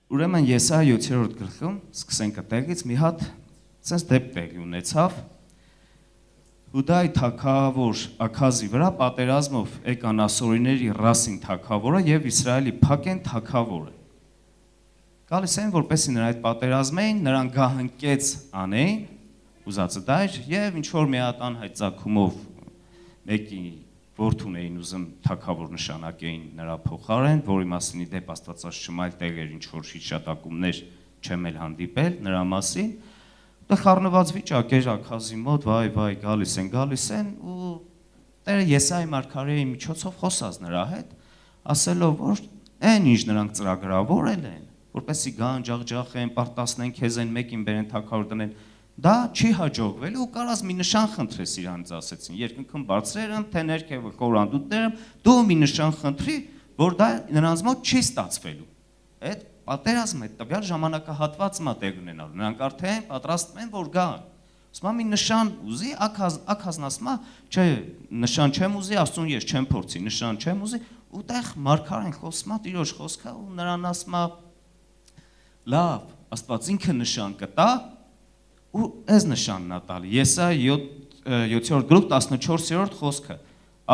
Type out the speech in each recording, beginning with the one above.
Ուրեմն Եսայա 7-րդ գլխում սկսենք այդտեղից մի հատ sense դեպք տեղի ունեցավ Հուդայի թագավոր Աքազի վրա պատերազմով եկան ասորիների Ռասին թագավորը եւ Իսրայելի Փակեն թագավորը Գալիս են որպեսզի նրա այդ պատերազմ էին նրան գահընկեց անեն ուզածը դա էր եւ ինչ որ մի հատ անհայտ ցակումով մեկի Որթուն էին ուզում թագավոր նշանակեին նրա փոխարեն, որի մասին իդեպ Աստվածած չմայլ տեղեր ինչ որ հիշատակումներ չեմ էլ հանդիպել նրա մասին, դա խառնված վիճակ էր Աքազի մոտ, վայ, գալիս են ու Տերը Եսայի մարգարեի միջոցով խոսած նրա հետ, ասելով որ այն ինչ նրանք ծրագրավորել են, որպեսզի գան ջախջախեն, պարտասնեն քեզ են մեկին բերեն թագավոր տնեն Դա չի հաջողվելու ու կարաս մի նշան խնդրես իրանից ասեցին երկնքում բարձրերն թե ներքևը կորանդուտները դու մի նշան խնդրի որ դա նրանց մոտ չի ստացվելու այդ պատերազմը այդ տվյալ ժամանակահատվածը տեղ ունենալու նրանք արդեն պատրաստվում են որ գան ասում մի նշան ուզի աքազն ասում չէ նշան չեմ ուզի աստուն ես չեմ փորձի նշան չեմ ուզի ու տեղ մարգարեն խոսում է Տիրոջ խոսքը ու նրան ասում լավ Աստված ինքը նշան կտա ու այս նշանն է տալի Եսայա 7-րդ գլուխ 14-րդ խոսքը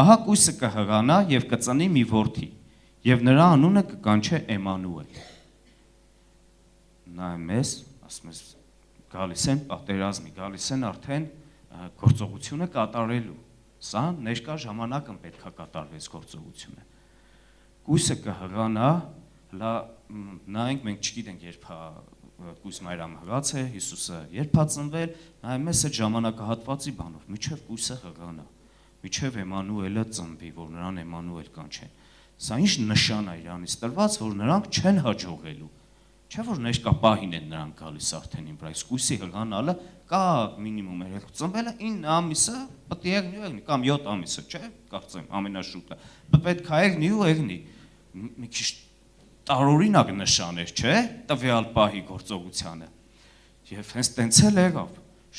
ահա կույսը կհղանա եւ կծնի մի որդի եւ նրա անունը կկանչե Էմանուել նայում ես ասում ես գալիս են պատերազմի գալիս են արդեն գործողությունը կատարելու սա ներկա ժամանակն պետքա կատարվեց գործողությունը կույսը կհղանա լա նայենք մենք չգիտենք երբ Կույս մայրամը հղած է, Հիսուսը երբ ծնվել, նայում ես այդ ժամանակահատվածի բանով, միջև կույսը հղանա, միջև Էմանուելը ծնվի, որ նրան Էմանուել կանչեն։ Սա ինչ նշան է իրանից տրված, որ նրանք չեն հաջողելու։ Չէ՞ որ ներկա պահին են նրանք գալիս արդեն իմ վրա, այս կույսի հղանալը կա մինիմում ծնվելը 9 ամիսը պետք է եղնի կամ 7 ամիսը, չէ՞, կարծեմ ամենաշուտը։ Պետք է եղնի ու եղնի։ Մի քիչ տարօրինակ նշան էր, չէ՞, տվյալ պահի գործողությանը։ Եվ հենց տենց էլ եղավ։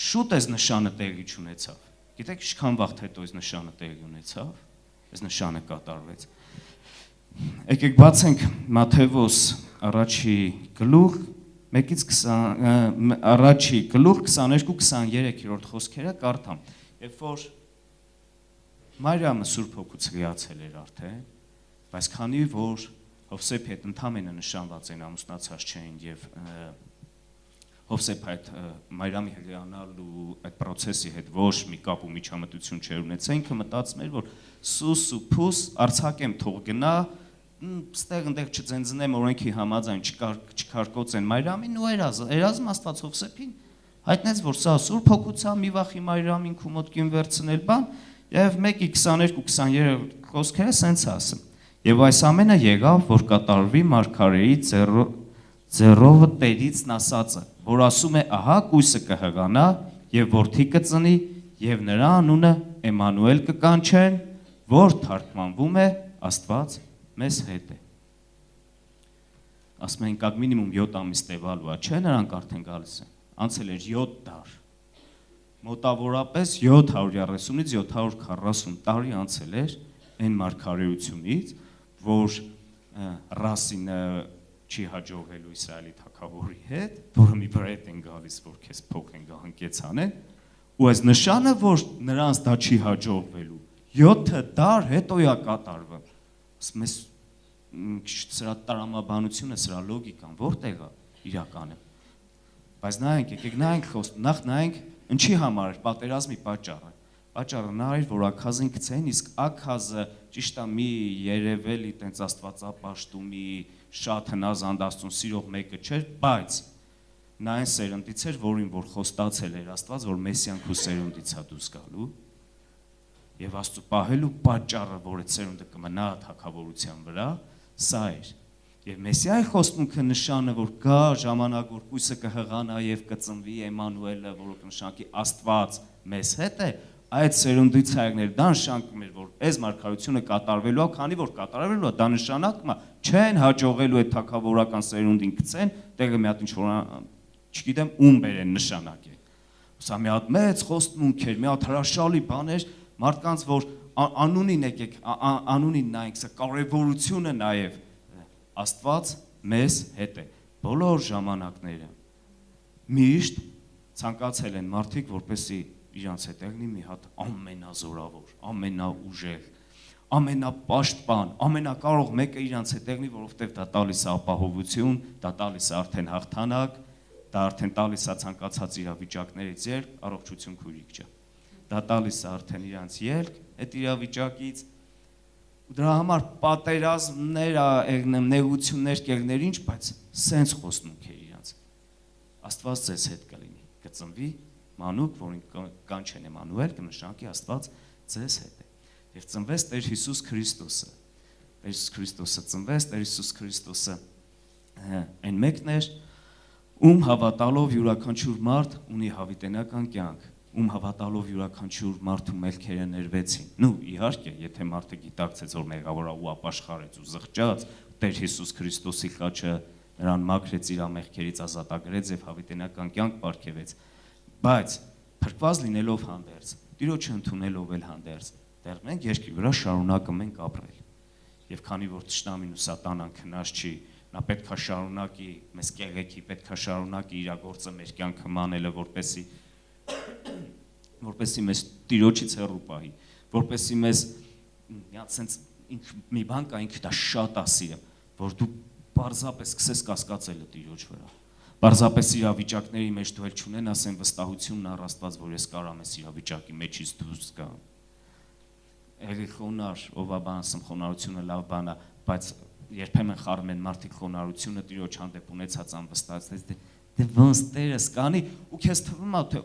Շուտ այս նշանը տեղի չունեցավ։ Գիտեք, ինչքան վաղ հետո այս նշանը տեղի ունեցավ, այս նշանը կատարվեց։ Եկեք բացենք Մատթեոս առաջի գլուխ 1-ից 20 առաջի գլուխ 22-23-րդ խոսքերը կարդամ։ Երբ որ Մարիամը Սուրբ Հոգուց լիացել էր արդեն, բայց քանի որ Հովսեփի հետ ընդամենը նշանված են ամուսնացած չէին եւ Հովսեփ այդ Մարիամի հիանալու այդ process-ի հետ ոչ մի կապ ու միջամտություն չէր ունեցել, ինքը մտածում էր որ սուս ու փուս արցակեմ թող գնա, ստեղ-ընդեղ չծենձնեմ օրենքի համաձայն չկարկոծեն Մարիամին ու Էրազմ Աստված Հովսեփին հայտնեց որ սա Սուրբ Հոգուց է մի վախի Մարիամին քու մոտ կին վերցնել բան եւ 1:22-23 խոսքերը սենց ասում Եվ այս ամենը եղավ, որ կատարվի մարգարեի ձեռովը Տերից ասածը, որ ասում է, ահա կույսը կհղանա եւ որդի կծնի եւ նրա անունը Էմանուել կկանչեն, որ թարգմանվում է Աստված մեզ հետ է։ Ասում են կակ մինիմում 7 ամիս տևալու է, չէ՞ նրանք արդեն գալիս են։ Անցել էր 7 դար։ Մոտավորապես 730-ից 740 տարի անցել էր այն մարգարեությունից որ Ռասինը չի հաջողվելու Իսրայելի թագավորի հետ, որը մի վրետ են գալիս, որ քեզ փոխ են գահընկեց անեն, ու այս նշանը, որ նրանց դա չի հաջողվելու, 7 դար հետո է կատարվում։ Ասում ես, սրա տրամաբանությունը, սրա լոգիկան որտեղ է իրականը։ Բայց նայենք, եկեք նայենք խոսք, նախ նայենք ինչի համար էր պատերազմի պատճառը։ Պատճառը նա էր, որ Աքազին գցեն, իսկ Աքազը ճիշտ է մի երևելի տենց աստվածապաշտումի շատ հնազանդացուն սիրող մեկը չէր, բայց նա այն սերնդից էր, որին որ խոստացել էր Աստված, որ Մեսիան քու սերունդից է դուրս գալու եւ Աստծո պահելու պատճառը, որ այդ սերունդը կմնա թագավորության վրա, սա էր։ Եվ Մեսիայի խոստմունքը նշանը, որ գա ժամանակ, որ կույսը կհղանա եւ կծնվի Էմանուելը, որը կնշանակի Աստված մեզ հետ է, այդ սերունդից հայրներ դա նշանակում էր, որ այս մարգարեությունը կատարվելու է, քանի որ կատարվելու է, դա նշանակում է, չեն հաջողելու այդ թագավորական սերունդին գցեն, տեղը մի հատ ինչ-որ, չգիտեմ, ում բերեն նշանակել։ Սա մի հատ մեծ խոստմունք էր, մի հատ հրաշալի բան էր, մարդկանց, որ անունին եկեք, անունին նայենք, սա կարևորությունը նաև Աստված մեզ հետ է։ բոլոր ժամանակները միշտ ցանկացել են մարդիկ, որպեսզի իրանց հետ եղնի մի հատ ամենազորավոր, ամենաուժեղ, ամենապաշտպան, ամենակարող մեկը իրանց հետ եղնի, որովհետև դա տալիս է ապահովություն, դա տալիս է արդեն հաղթանակ, դա արդեն տալիս է ցանկացած իրավիճակներից ելք, առողջություն քույրիկ ջան։ Դա տալիս է արդեն իրանց ելք այդ իրավիճակից, ու դրա համար պատերազմներ, նեղություններ կեղներ ինչ, բայց սենց խոսնունք է իրանց։ Աստված ձեզ հետ կլինի, կծնվի մանուկ, որին կանչեն Էմանուել, կնշանակի Աստված ձեզ հետ է։ Եվ ծնվեց Տեր Հիսուս Քրիստոսը։ Տեր Հիսուս Քրիստոսը ծնվեց, Տեր Հիսուս Քրիստոսը այն մեկն էր, ում հավատալով յուրաքանչյուր մարդ ունի հավիտենական կյանք, ում հավատալով յուրաքանչյուր մարդու մեղքերը ներվեցին։ Նու իհարկե, եթե մարդը գիտակցեց, որ մեղավոր է ու ապաշխարեց ու զղջաց, Տեր Հիսուս Քրիստոսի խաչը նրան մաքրեց, իր մեղքերից ազատագրեց եւ հավիտենական կյանք ապարգևեց։ Բայց փրկված լինելով հանդերձ, Տիրոջը ընդունելով էլ հանդերձ, դեռ մենք երկրի վրա շարունակում ենք ապրել։ Եվ քանի որ թշնամին ու սատանան քնած չի, նա պետքա շարունակի մեզ կեղեքի, պետքա շարունակի իր գործը մեր կյանքը մանելը, որպեսզի մեզ Տիրոջից հեռու պահի, որպեսզի մեզ սենց մի բան կա, ինքը դա շատ է սիրում, որ դու պարզապես սկսես կասկածել Տիրոջ վրա։ Պարզապես իրավիճակների մեջ դու էլ չունենաս այն վստահությունն առ Աստված, որ ես կարամ այս իրավիճակի մեջից դուրս գամ։ Եղի խոնար, ով է բան ասում, խոնարհությունը լավ բան է, բայց երբեմն խառնում են մարդիկ խոնարհությունը Տիրոջ հանդեպ ունեցած անվստահեցնես, դե ոնց Տերս կանի, ու քեզ թվում է թե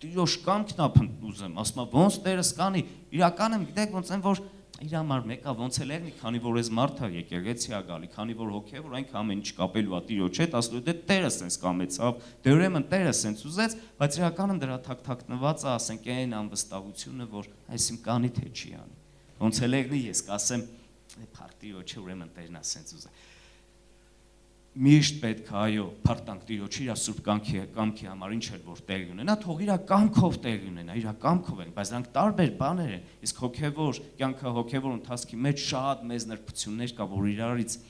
Տիրոջ կամքն է ուզեմ, ասում է ոնց Տերս կանի, իրականում գիտեք ոնց են որ իր համար մեկը ոնց էլ եղնի, քանի որ այս մարդը եկեղեցի է գալի, քանի որ հոգևոր այնք ամեն ինչ կապելու է Տիրոջ հետ, ասում է դե Տերը սենց կամեցավ, դե ուրեմն Տերը սենց ուզեց, բայց իրականում դրա թաքթակնված է, ասենք այն անվստահությունը, որ այս իմ կանի թե չի անի։ Ոնց էլ եղնի ես կասեմ, փառք Տիրոջը, ուրեմն Տերն է սենց ուզել։ Միշտ պետք է այո, փառտանք Տիրոջի իր սուրբ կամքի համար ինչ էլ որ տեղի ունենա, թող իր կամքով տեղի ունենա, իր կամքով են, բայց դրանք տարբեր բաներ են։ Իսկ հոգևոր կյանքը, հոգևոր ընթացքի մեջ շատ մեծ նրբություններ կա, որ իրարից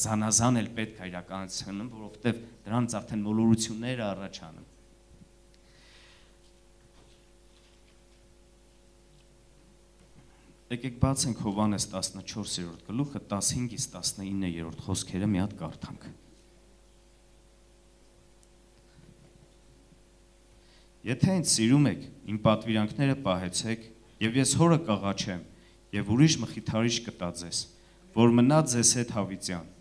զանազան էլ պետք է իրականացնեն, որովհետև դրանց արդեն մոլորություններ է առաջանում։ Եկեք բացենք Հովհաննես 14-րդ գլուխը 15-ից 19-րդ խոսքերը մի հատ կարդանք։ Եթե ինձ սիրում եք, իմ պատվիրանքները պահեցեք, եւ ես հորը կաղաչեմ, եւ ուրիշ մխիթարիչ կտա ձեզ, որ մնա ձեզ հետ հավիտյան։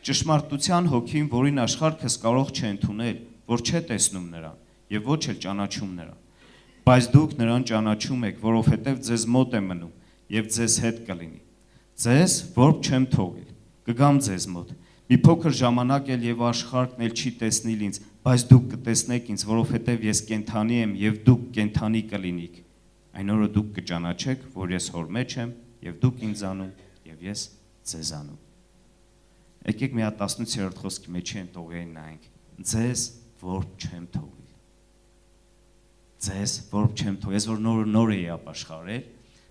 Ճշմարտության հոգին, որին աշխարհքս կարող չէ ընդունել, որ չէ տեսնում նրան, եւ ոչ էլ ճանաչում նրան։ Բայց դուք նրան ճանաչում եք, որովհետեւ ձեզ մոտ է մնում եւ ձեզ հետ կլինի։ Ձեզ որբ չեմ թողել, կգամ ձեզ մոտ։ Մի փոքր ժամանակ էլ եւ աշխարհն էլ չի տեսնիլ ինձ, բայց դուք կտեսնեք ինձ, որովհետեւ ես կենթանի եմ եւ դուք կենթանի կլինիք։ Այն օրը դուք կճանաչեք, որ ես հոր մեջ եմ եւ դուք ինձանում եւ ես ձեզանում։ Եկեք մի հատ 18-րդ խոսքի մեջ են տողերին նայենք։ Ձեզ որբ չեմ թողել։ Ձեզ որբ չեմ թողել, ես որ նոր էի ապաշխարել,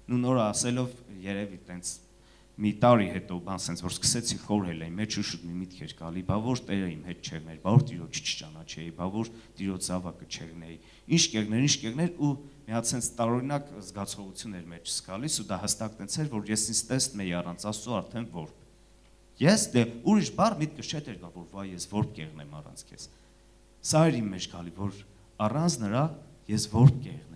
ու նորը ասելով երևի տենց մի տարի հետո բան սենց որ սկսեցի խորհել այն մեջ ու շուտ մի միտք էր գալի, բա որ Տերը իմ հետ չեղներ, բա որ Տիրոջը չճանաչեի, բա որ Տիրոջ զավակը չեղնեի, ինչ կեղներ ու մի հատ սենց տարօրինակ զգացողություն էր մեջս գալիս ու դա հստակ տենց էր, որ ես ինձ տեսնում էի առանց Աստծո արդեն որբ։ Ես դե ուրիշ բառ միտքս չէ դեր գա, որ վայ ես որբ կեղնեմ առանց քեզ։ Սա էր իմ մեջ գալի, որ առանց նրա ես որբ կեղնեմ։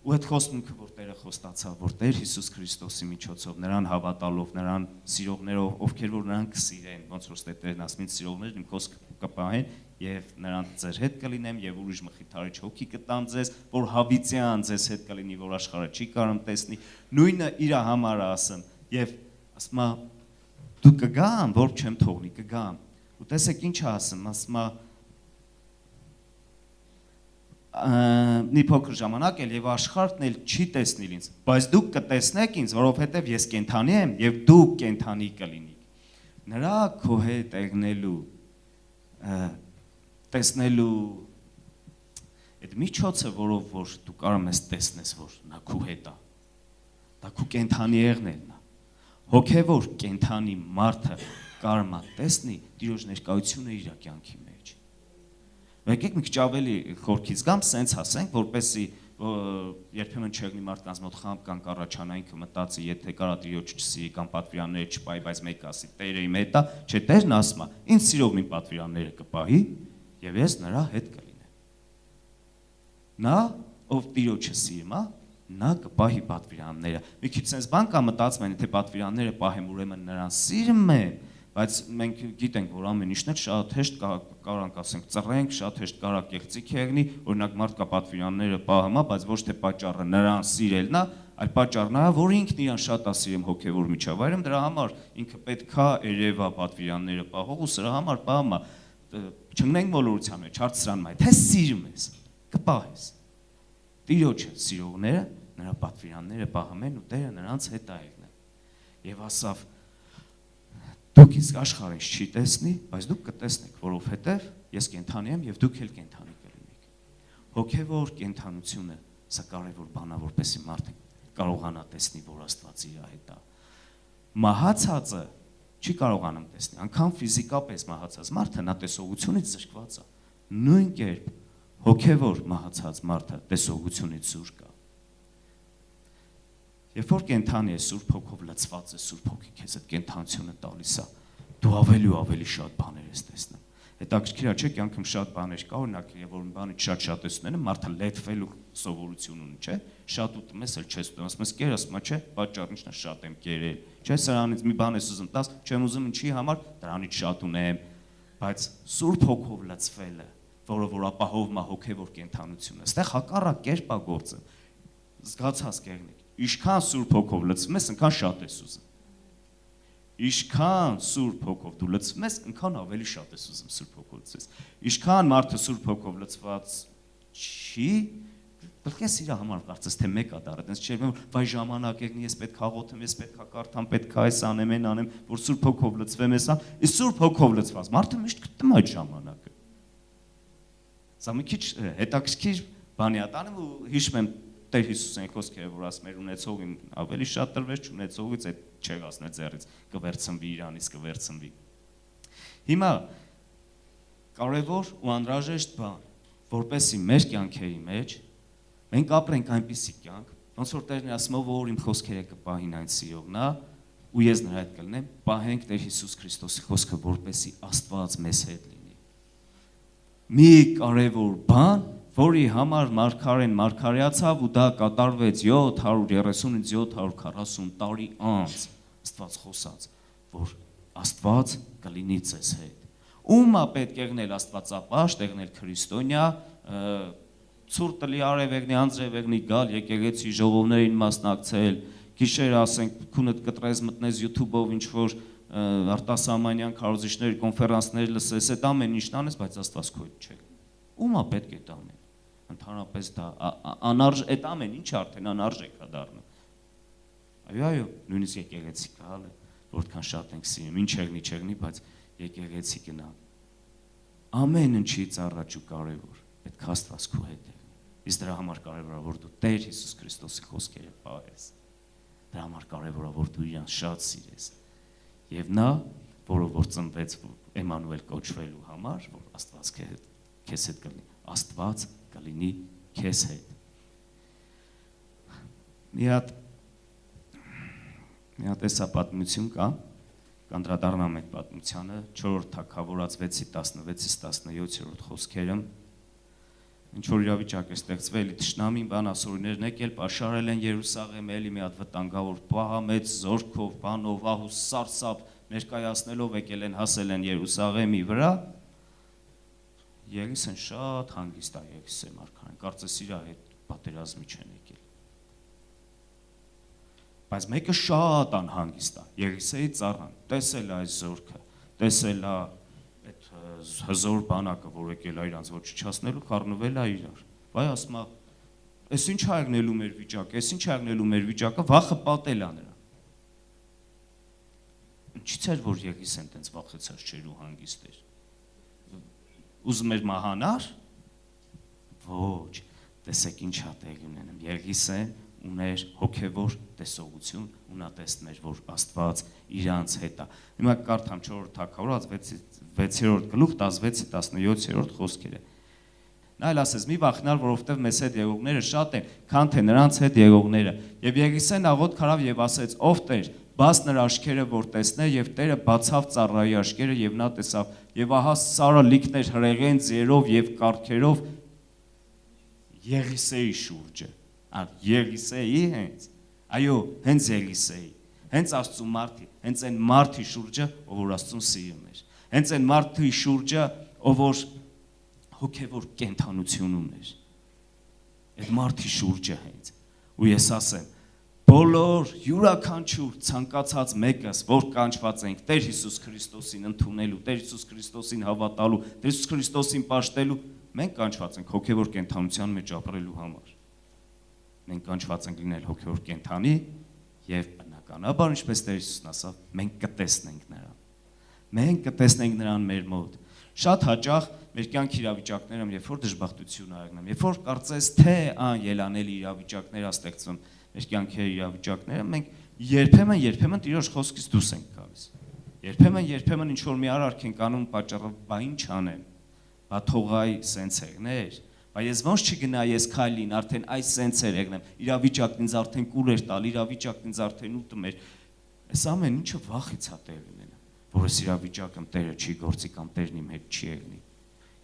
Ու այդ խոստմունքը, որ Տերը խոստացավ, որ Տեր Հիսուս Քրիստոսի միջոցով, նրան հավատալով, նրան սիրողներով, ովքեր որ նրան կսիրեն, ոնց որ Տերն ասում ինձ սիրողներն իմ խոսքը կպահեն եւ նրան ձեր հետ կլինեմ եւ ուրիշ մխիթարիչ հոգի կտամ ձեզ, որ հավիտյան ձեզ հետ կլինի, որ աշխարհը չի կարող տեսնի, նույնը իր համար ասեմ եւ ասում է դու կգամ, որ չեմ թողնի, կգամ։ Ու տեսեք ինչ ասում, ասում է մի փոքր ժամանակ էլ եւ աշխարհն էլ չի տեսնիլ ինձ, բայց դուք կտեսնեք ինձ, որովհետեւ ես կենթանի եմ եւ դուք կենթանի կլինիք։ Նրա քո հետ եղնելու, տեսնելու այդ միջոցը, որով որ դու կարող ես տեսնես, որ նա քո հետ է, դա քո կենթանի եղնելն է։ Հոգեվոր կենթանի մարդը կարմա տեսնի Տիրոջ ներկայությունը իր կյանքի մեջ։ Եկեք մի քիչ ավելի խորքից գամ, սենց ասենք, որպեսզի երբեմն չեղնի մարդկանց մոտ խամբ կան կառաջանա ինքը մտածի, եթե կարա Տիրոջ չսիրի կամ պատվիրանները չպահի, բայց մեկ ասի, Տերը իմ հետ է, չէ, Տերն ասում է, ինձ սիրով իմ պատվիրանները կպահի, եւ ես նրա հետ կլինեմ։ Նա, ով Տիրոջը սիրում է, նա կպահի պատվիրանները։ Մի քիչ sense բան կա մտածում են, եթե պատվիրանները պահեմ, ուրեմն նրան սիրում եմ, բայց մենք գիտենք, որ ամեն ինչն էլ շատ հեշտ կարանք ասենք ծռենք, շատ հեշտ կարա կեղծիք եղնի, օրինակ մարդկա պատվիրանները պահում է, բայց ոչ թե պատճառը նրան սիրելն է, այլ պատճառն է, որ ինքն իրան շատ է սիրում հոգևոր միջավայրում, դրա համար ինքը պետքա երևա պատվիրանները պահող ու սրա համար պահում է, չընկնենք մոլորության մեջ, հարցրանում է, թե սիրում ես, կպահես։ Տիրոջը սիրողները նրա պատվիրանները պահում են ու Տերը նրանց հետ է եղնել։ Եվ ասավ, դուք իսկ աշխարհը չի տեսնի, բայց դուք կտեսնեք, որովհետև ես կենդանի եմ եւ դուք էլ կենդանի կլինեք։ Հոգևոր կենդանությունը սա կարևոր բան է, որպեսզի մարդը կարողանա տեսնի, որ Աստված իր հետ է։ Մահացածը չի կարողանում տեսնել, անգամ ֆիզիկապես մահացած մարդը նա տեսողությունից զրկված է։ Նույն կերպ հոգևոր մահացած մարդը տեսողությունից զուրկ է։ Երբ որ կենդանի է Սուրբ Հոգով լցված է, Սուրբ Հոգի քեզ այդ կենդանությունը տալիս է, դու ավելի ու ավելի շատ բաներ ես տեսնում։ Հետաքրքիր է, չէ՞, կյանքում շատ բաներ կա, օրինակ, եւ որ մի բանի շատ տեսնում են, մարդը լետվելու սովորություն ունի, չէ՞։ Շատ ուտում ես, էլ չես ուտում, ասում ես կեր, ասում ես, չէ, պատճառն ինչն է, շատ եմ կերել։ Չէ, սրանից մի բան ես ուզում տաս, չեմ ուզում ինչի համար, դրանից շատ ունեմ, բայց Սուրբ Հոգով լցվելը, որը որ ապահովում է հոգևոր կենդանությունը, այստեղ հակառակ կերպ է գործը։ Զգացած կեղնիկ, ինչքան Սուրբ Հոգով լցվում ես, այնքան շատ ես ուզում։ Ինչքան Սուրբ Հոգով դու լցվում ես, այնքան ավելի շատ ես ուզում Սուրբ Հոգով լցվես։ Ինչքան մարդը Սուրբ Հոգով լցված չի, պետք է իր համար կարծես թե մեկ է դառը, այնպես չէ՞ որ վայ ժամանակ եկնի, ես պետք է հաղորդեմ, ես պետք է կարդամ, պետք է այս անեմ, այն անեմ, որ Սուրբ Հոգով լցվեմ ես, իսկ Սուրբ Հոգով լցված մարդը միշտ գտնում է այդ ժամանակը։ Սա մի քիչ հետաքրքիր բան է տանում ու հիշում եմ Տեր Հիսուսին խոսքերը, որ ասում էր ունեցողին ավելի շատ տրվեց, չունեցողից այդ չեղածն է ձեռից կվերցնվի իրանից կվերցնվի։ Հիմա կարևոր ու անհրաժեշտ բան, որպեսզի մեր կյանքերի մեջ մենք ապրենք այնպիսի կյանք, ոնց որ Տերն ասում է, որ իմ խոսքերը կպահին այն սիրողն է, ու ես նրա հետ կլինեմ, պահենք Տեր Հիսուս Քրիստոսի խոսքը, որպեսզի Աստված մեզ հետ լինի։ Մի կարևոր բան, որի համար մարգարեն մարգարեացավ ու դա կատարվեց 730-ից 740 տարի անց, Աստված խոսած, որ Աստված կլինի ձեզ հետ։ Ում է պետք եղնել Աստվածապաշտ, եղնել քրիստոնյա, ցուրտ տլի արևեղնի, անձրևեղնի գալ, եկեղեցի ժողովներին մասնակցել, գիշեր ասենք քունդ կտրես մտնես YouTube-ով ինչ որ արտասահմանյան քարոզիչների կոնֆերանսներ լսես, այդ ամեն ինչն անես, բայց Աստված քո հետ չէ։ Ում է պետք է դա անել։ Ընդհանրապես դա այդ ամեն ինչ արդեն անարժեք է դառնում։ Այո, նույնիսկ եկեղեցի գալը, որքան շատ ենք սիրում, ինչ չեղնի, բայց եկեղեցի գնա։ Ամեն ինչից առաջ ու կարևոր պետք է Աստված քո հետ է։ Իսկ դրա համար կարևոր է, որ դու Տեր Հիսուս Քրիստոսի խոսքերը պահես։ Դրա համար կարևոր է, որ դու իրան շատ սիրես։ Եվ նա, որը որ ծնվեց Էմանուել կոչվելու համար, որ Աստված քեզ հետ կլինի, Աստված կլինի քեզ հետ։ Մի հատ էսա պատմություն կա, կանդրադառնամ այդ պատմությանը, 4-րդ Թագավորաց 6-16-ից 17-րդ խոսքերը, ինչ որ իրավիճակ է ստեղծվել, թշնամին բան ասորիներն եկել, պաշարել են Երուսաղեմ, էլի մի հատ վտանգավոր պահա մեծ զորքով, բանով, ահուս սարսափ ներկայացնելով եկել են, հասել են Երուսաղեմի վրա, Եղիսեն շատ հանգիստ է Եղիսե մարգարեն, կարծես իր հետ պատերազմի չեն եկել։ Բայց մեկը շատ անհանգիստ է, Եղիսեի ծառան, տեսել է այս զորքը, տեսել է այդ հզոր բանակը, որ եկել է իրանց ոչնչացնելու, խառնվել է իրար։ Վայ ասում է, «Էս ինչ ա եղնելու մեր վիճակը, էս ինչ ա եղնելու մեր վիճակը, վախը պատել է նրան»։ Ինչից էր, որ Եղիսեն տենց վախեցած չէր ու հանգիստ էր։ Ուզում էր մահանար։ Ոչ, տեսեք ինչ ա տեղի ունենում։ Եղիսեն ուներ հոգևոր տեսողություն, ու նա տեսներ, որ Աստված իրանց հետ է։ Հիմա կարդամ 4-րդ թագավորաց 6-րդ գլուխ 16-17-րդ խոսքերը։ Նա էլ ասեց՝ մի վախենար, որովհետև մեզ հետ եղողները շատ են, քան թե նրանց հետ եղողները։ Եվ Եղիսեն աղոթք արավ եւ ասեց. ով Տեր, բաց նրա աչքերը, որ տեսնե, եւ Տերը բացավ ծառայի աչքերը, եւ նա տեսավ։ Եվ ահա Սարա լիքներ հրեղեն ձերով եւ կառքերով Եղիսեի շուրջը։ Եղիսեի հենց։ Այո, հենց Եղիսեի։ Հենց Աստծու մարդի, հենց այն մարդի շուրջը, ով որ Աստծուն սիրում էր։ Հենց այն մարդի շուրջը, ով որ հոգևոր կենթանություն ուներ։ Այդ մարդի շուրջը հենց։ Ու ես ասեմ, բոլոր յուրաքանչյուր ցանկացած մեկս, որ կանչված ենք Տեր Հիսուս Քրիստոսին ընդունելու, Տեր Հիսուս Քրիստոսին հավատալու, Տեր Հիսուս Քրիստոսին պաշտելու, մենք կանչված ենք հոգևոր կենթանության մեջ ապրելու համար։ Մենք կանչված ենք լինել հոգևոր կենթանի եւ բնականաբար, ինչպես Տեր Հիսուսն ասավ, մենք կտեսնենք նրան։ Մենք կտեսնենք նրան մեր մոտ։ Շատ հաճախ մեր կյանքի իրավիճակներում, երբ որ դժբախտություն աղգնում, երբ որ կարծես թե անելանելի իրավիճակներ ստեղծվում մեր կյանքի իրավիճակները, մենք երբեմն Տիրոջ խոսքից դուրս ենք գալիս։ Երբեմն ինչ որ մի արարք ենք անում պատճառով, բա ինչ անեմ, բա թողայ սենցերներ, բա ես ոնց չգնա ես քայլին, արդեն այս սենցեր եղնեմ, իրավիճակն ինձ արդեն կուր էր տալ, իրավիճակն ինձ արդեն ուտում էր։ Այս ամեն ինչը վախից է տեղի ունենա, որ այս իրավիճակը Տերը չի գործի կամ Տերն իմ հետ չի եղնի։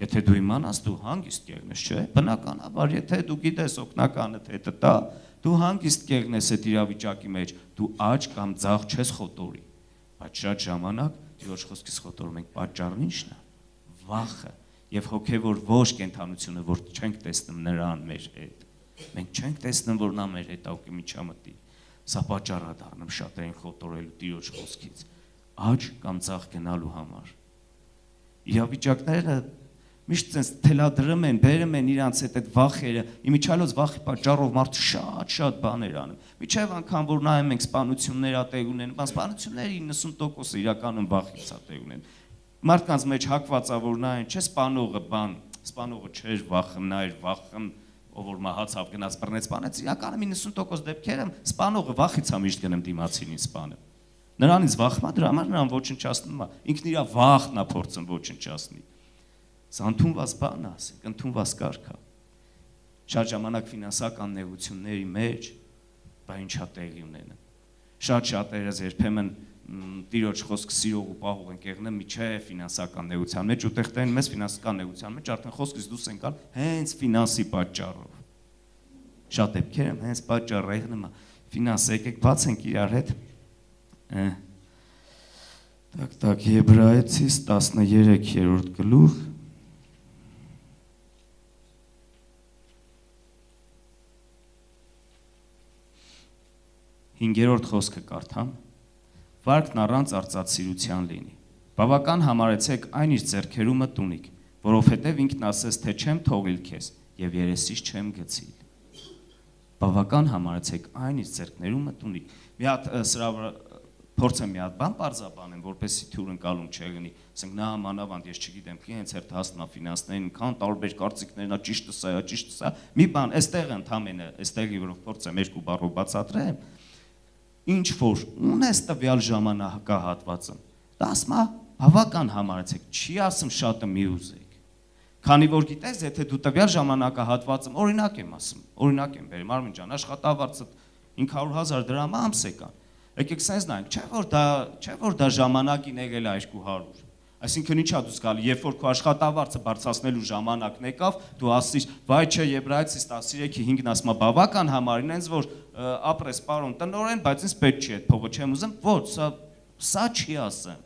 Եթե դու իմանաս, դու հանգիստ կեղնես, չէ՞։ Բնականաբար, եթե դու գիտես օգնականը թե տա, դու հանգիստ կեղնես այդ իրավիճակի մեջ, դու աճ կամ ձախ չես խոտորի։ Բայց շատ ժամանակ Տիրոջ խոսքից խոտորում ենք, պատճառն ի՞նչն է։ Վախը եւ հոգեվոր ոչ կենթանությունը, որ չենք տեսնում նրան մեր հետ։ Մենք չենք տեսնում, որ նա մեր հետ ակի միջամտի։ Սա պատճառ է դառնում շատերին խոտորելու Տիրոջ խոսքից։ Աճ կամ ձախ գնալու համար։ Իրավիճակները միշտ sense թելադրում են, բերում են իրանց հետ այդ վախերը, իմիջիալոց վախի պատճառով մարդը շատ բաներ անում։ Միջև անգամ որ նայում ենք սպանություններ ատեղ ունեն, բայց սպանությունների 90%-ը իրականում վախից ատեղ ունեն։ Մարդկանց մեջ հակված է որ նայեն, չէ՞ սպանողը չէր վախում, նա էր վախում, ով որ մահացավ գնաց բռնեց, սպանեց, իրականում 90% դեպքերում սպանողը վախից է միշտ գնում դիմացինին սպանը։ Նրանից վախում է, դրա համար նրան ոչնչացնում է, ինքն իր վախն է փորձում ոչնչացնի։ Սա ընդունված բան է, ասենք, ընդունված կարգ է։ Շատ ժամանակ ֆինանսական նեղությունների մեջ բա ինչա տեղի ունենում։ Շատ շատերս երբեմն Տիրոջ խոսքը սիրող ու պահող ենք եղնում միջև ֆինանսական նեղության մեջ, ուտեղ տեն մեզ ֆինանսական նեղության մեջ արդեն խոսքից դուրս ենք գալ հենց ֆինանսի պատճառով։ Շատ դեպքերում հենց պատճառը եղնում է ֆինանս, եկեք բացենք իրար հետ։ Так, Եբրայեցիս 13-րդ գլուխ 5-րդ խոսքը կարդամ. Վարկն առանց արծաթսիրության լինի։ Բավական համարեցեք այն իր ձեռքերու մտունիկ, որովհետև ինքն ասեց, թե չեմ թողիլ քեզ եւ երեսից չեմ գցիլ։ Բավական համարեցեք այն իր ձեռքերու մտունիկ։ Մի հատ սրա փորձեմ մի հատ բան պարզաբանեմ, որպեսզի թյուրընկալում չեղնի։ Ասենք նա մանավանդ ես չգիտեմ, քի հենց հերթ հասնա ֆինանսներին, քան տարբեր կարծիքներն է, ճիշտը սա է, ճիշտը սա։ Մի բան, այստեղ ընդամենը, այստեղի որով փորձեմ երկու բառով բացատրեմ, ինչ որ ունես տվյալ ժամանակահատվածում, դա ասում է բավական համարեցեք, չի ասում շատը մի ուզեք։ Քանի որ գիտես, եթե դու տվյալ ժամանակահատվածում, օրինակ եմ ասում, օրինակ եմ բերեմ, Արմեն ջան, աշխատավարձը 500,000 դրամ ամս է կան։ Եկեք sense նայենք, չէ՞ որ դա ժամանակին եղել է 200։ Այսինքն ինչա դու զգալի, երբ որ քո աշխատավարձը բարձրացնելու ժամանակն եկավ, դու ասիր, վայ չէ, Եբրայեցիս 13:5-ն ասում է բավական համարին, այնց որ ապրես պարոն տնօրեն, բայց ինձ պետք չի այդ փողը չեմ ուզում, ոչ, սա չի ասեմ։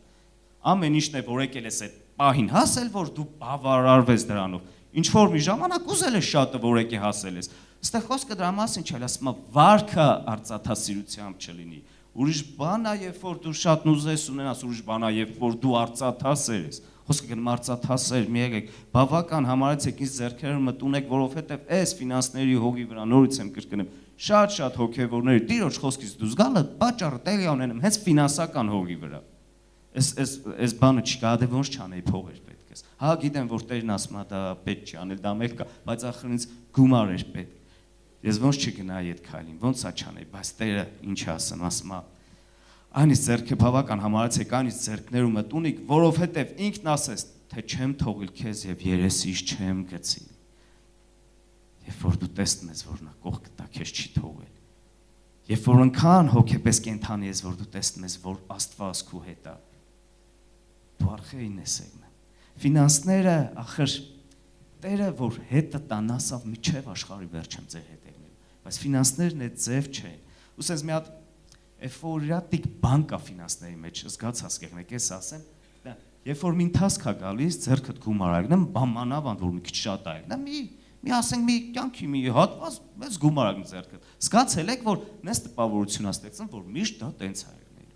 Ամեն ինչն է որ եկել ես այդ պահին հասել, որ դու բավարարվես դրանով։ Ինչ որ մի ժամանակ ուզել ես շատը որ եկե հասել ես։ Այստեղ խոսքը դրա մասին չէ, ասում է վարքը արծաթասիրությամբ չլինի։ Ուրիշ բան է, երբ որ դու շատ ուզես ունենաս, ուրիշ բան է, երբ որ դու արծաթասեր ես։ Խոսքը գնում արծաթասեր, մի եկեք, բավական համարեցեք ինձ ձեռքերը մտունեք, որովհետև այս ֆինանսների հողի վրա նորից եմ կրկնում, շատ հոգևորների Տիրոջ խոսքից դուրս գալը պատճառը տեղի ունենում հենց ֆինանսական հողի վրա։ Այս բանը չկա, դե ոնց չանեի փողեր պետք է։ Հա գիտեմ, որ Տերն ասում է դա պետք չի անել, դա մեկ կա, բայց ախր ինձ գումար էր պետք։ Ես ոնց չգնայի այդ քայլին, ոնց է չանեի, բայց Տերը ինչ ասեմ, ասում է այնից ձեռքը բավական համարեցեք, այնից ձեռքներում մտունիկ, որովհետև ինքն ասես, թե չեմ թողիլ քեզ եւ երեսից չեմ գցի։ Երբ որ դու տեսնում ես, որ նա կողքը տա քեզ չի թողել։ Երբ որ ընքան հոգեպես կենթանի ես, որ դու տեսնում ես, որ Աստված քու հետ է, դու արխեին ես եղնում։ Ֆինանսները, ախր Տերը, որ հետը տանասավ միջև աշխարհի վերջ եմ ձեր հետ եղնել, բայց ֆինանսներն այդ ձև չեն։ Ուսես մի հատ էֆորիատիկ բան կա ֆինանսների մեջ, զգացած կեղնեք, ես ասեմ, երբ որ մի ընթացք է գալիս, ձեռքդ գումար ագնեմ, բամանավանդ որ մի քիչ շատ ագնեմ, մի ասենք մի կյանքի մի հատված մեծ գումար ագնեմ ձեռքդ։ Զգացել եք, որ նես տպավորություն աստեցն, որ միշտ դա տենց է եղնելու։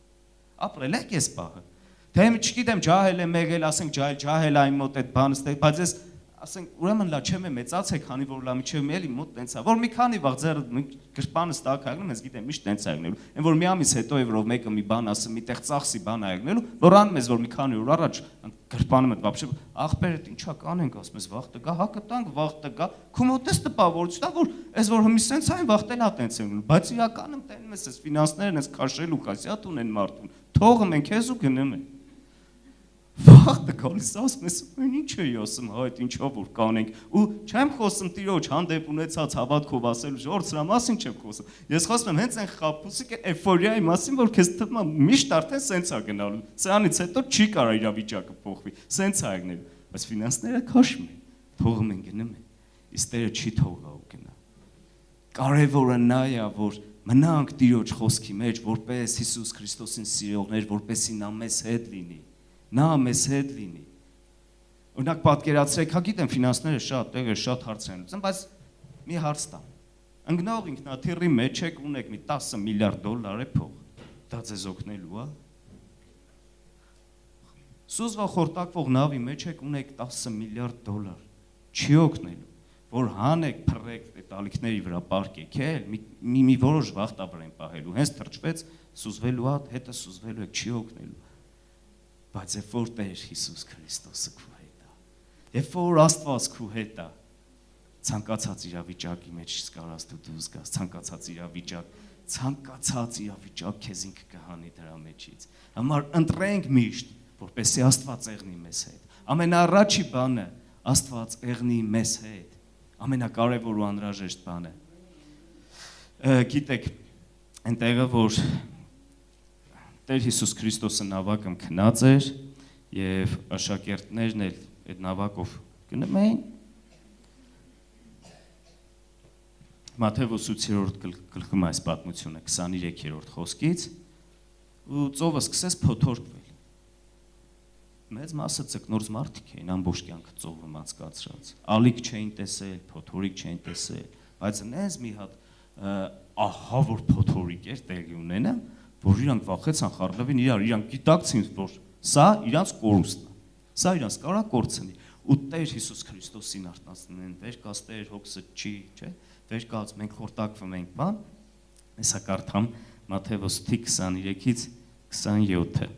Ապրել եք այս պահը։ Թե չգիտեմ, ջահել եմ եղել, ասենք ջահել այն մոտ այդ բանը ստեղ, բայց ես ասենք ուրեմն լա չեմ մեծացել, քանի որ լա միջև մի էլի մոտ տենց է, որ մի քանի վաղ ձեր գրպանը ստակ ագնում, ես գիտեմ, միշտ տենց է ագնելու։ Այն որ մի ամիս հետո է որ մեկը մի բան ասում, մի տեղ ծախսի բան է ագնելու, որ անում ես որ մի քանի օր առաջ գրպանը մտ вообще ախպեր այդ ինչա կանենք, ասում ես վաղ տգա, հա կտանք վաղ տգա, քո մոտ էս տպավորությունա որ այս որ հմի սենց այն վաղ տենա տենց է անգնում, բայց իրականում տենում ես այս ֆինանսներն ես քաշելու կասյատ ունեն մարդուն, թողում են քեզ ու գնում են։ Վաղ տգալիս ասում ես, ինչ էի ասում, հա այդ ինչով որ կանենք, ու չեմ խոսում տիրոջ հանդեպ ունեցած հավատքով ասելու ժողովուրդ սրա մասին չեմ խոսում։ Ես խոսում եմ հենց այն խաբուսիկ էֆորիայի մասին, որ քեզ թվում է միշտ արդեն սենց է գնալու։ Սրանից հետո չի կարա իրավիճակը փոխվի, սենց է ягնելու, բայց ֆինանսները քաշում են, թողում են գնում են, իսկ Տերը չի թողա ու գնա։ Կարևորը նա է, որ մնանք տիրոջ խոսքի մեջ, որպես Հիսուս Քրիստոսին սիրողներ, որպեսզի նա մեզ հետ լինի։ Նա մեզ հետ լինի։ Օրինակ պատկերացրեք, հա գիտեմ ֆինանսները շատ տեղը շատ հարց են լուծում, բայց մի հարց տամ։ Ընկնող ինքնաթիռի մեջ եք ունեք մի 10 միլիարդ դոլար է փող։ Դա ձեզ օգնելու է։ Սուզվա խորտակվող նավի մեջ եք ունեք 10 միլիարդ դոլար։ Չի օգնելու, որ հանեք, փռեք, այդ ալիքների վրա պարկեք, մի որոշ վախտաբար են պահելու։ Հենց թրջվեց, սուզվելու է, հետը սուզվելու եք, չի օգնելու։ Բայց երբ որ Տեր Հիսուս Քրիստոսը քու հետ է, երբ որ Աստված քու հետ է, ցանկացած իրավիճակի մեջ կարաս դու զգաս, ցանկացած իրավիճակ քեզ ինքը կհանի դրա մեջից։ Համար ընտրենք միշտ, որպեսզի Աստված եղնի մեզ հետ։ Ամենաառաջի բանը Աստված եղնի մեզ հետ։ Ամենակարևոր ու անհրաժեշտ բանը։ Գիտեք, այնտեղը որ Տեր Հիսուս Քրիստոսը նավակում քնած էր եւ աշակերտներն էլ այդ նավակով գնում էին Մատթեոս 8-րդ գլխում այս պատմությունը 23-րդ խոսքից ու ծովը սկսեց փոթորկվել մեծ մասը ցկնորձ մարդիկ էին ամբողջ կյանքը ծովում անցկացրած ալիք չէին տեսել փոթորիկ չէին տեսել բայց նենց մի հատ ահա որ փոթորիկ էր տեղի ունենա որ իրանք վախեցան խառնվին իրանք գիտակցին որ սա իրանք կորուստն է սա իրանք կարա կորցնի ու Տեր Հիսուս Քրիստոսին արտնասնեն են վեր կաց Տեր հոգսը չի չէ վեր կաց մենք խորտակվում ենք բան հեսա կարդամ Մատթեոս 23-ից 27-ը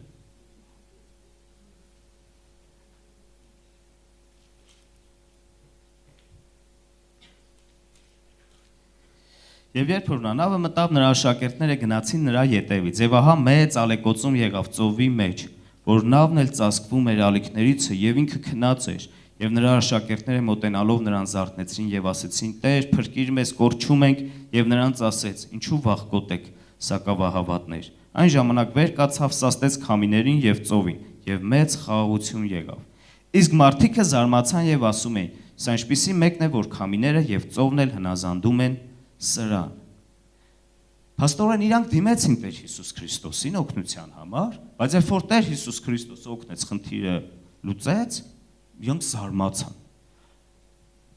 Եվ երբ որ նա նավը մտավ, նրա աշակերտները գնացին նրա ետևից, եւ ահա մեծ ալեկոծում եղավ ծովի մեջ, որ նավն էլ ծածկվում էր ալիքներից, եւ ինքը քնած էր, եւ նրա աշակերտները մոտենալով նրան զարթնեցին եւ ասեցին. «Տեր, փրկիր մեզ, կորչում ենք», եւ նրանց ասեց. «Ինչու վախկոտ եք, սակավահավատներ»։ Այն ժամանակ վեր կացավ, սաստեց քամիներին եւ ծովին, եւ մեծ խաղաղություն եղավ։ Իսկ մարդիկը զարմացան եւ ասում էին. «Սա ինչպիսի մեկն է, որ քամիները եւ ծովն էլ հնազանդում են սրան»։ Փաստորեն իրանք դիմեցին Տեր Հիսուս Քրիստոսին օգնության համար, բայց երբ որ Տեր Հիսուս Քրիստոսը օգնեց, խնդիրը լուծեց, իրանք զարմացան։